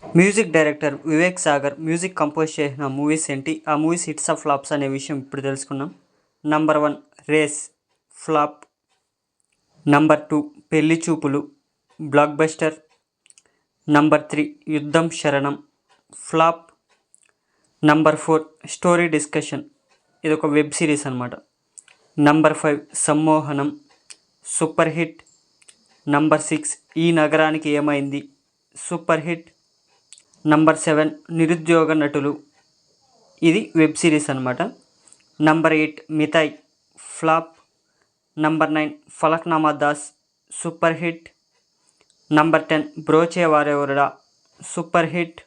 Music director Vivek Sagar music compose చేసిన movies ఏంటి, ఆ మూవీస్ హిట్స్ ఆఫ్ ఫ్లాప్స్ అనే విషయం ఇప్పుడు తెలుసుకుందాం. Number 1 race flop. నంబర్ 2 పెళ్లి చూపులు బ్లాక్ బస్టర్. నంబర్ 3 యుద్ధం శరణం ఫ్లాప్. నంబర్ 4 స్టోరీ డిస్కషన్, ఇది ఒక వెబ్ సిరీస్ అనమాట. Number 5 Sammohanam super hit. Number 6 ఈ నగరానికి ఏమైంది super hit. Number 7 Nirudyoga Natulu, ఇది వెబ్ సిరీస్ అనమాట. Number 8 Mithai flop. Number 9 Falaknuma Das super hit. Number 10 Brochevarevarura super hit.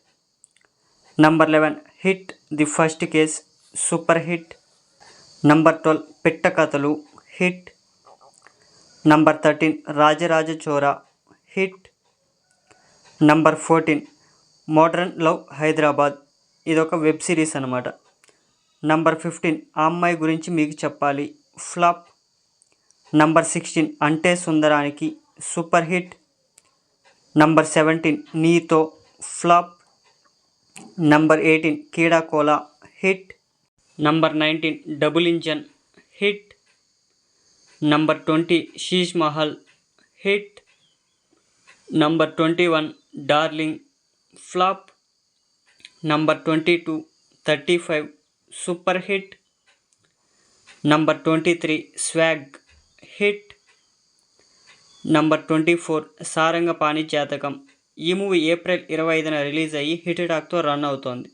Number 11 hit the first case super hit. Number 12 Pitta Kathalu hit. Number 13 Rajaraja Chora hit. Number 14 modern love Hyderabad, ఇదొక web series అనమాట. Number 15 ఆ అమ్మాయి గురించి మీకు చెప్పాలి flop. Number 16 అంటే సుందరానికి super hit. Number 17 Neetho flop. Number 18 Keedaa Cola hit. Number 19 double engine hit. Number 20 Sheesh Mahal hit. Number 21 darling flop. Number 22 35 super hit. Number 23 swag hit. Number 24 Sarangapani Jathakam. ఈ movie April 25న రిలీజ్ అయ్యి హిట్ టాక్తో రన్ అవుతోంది.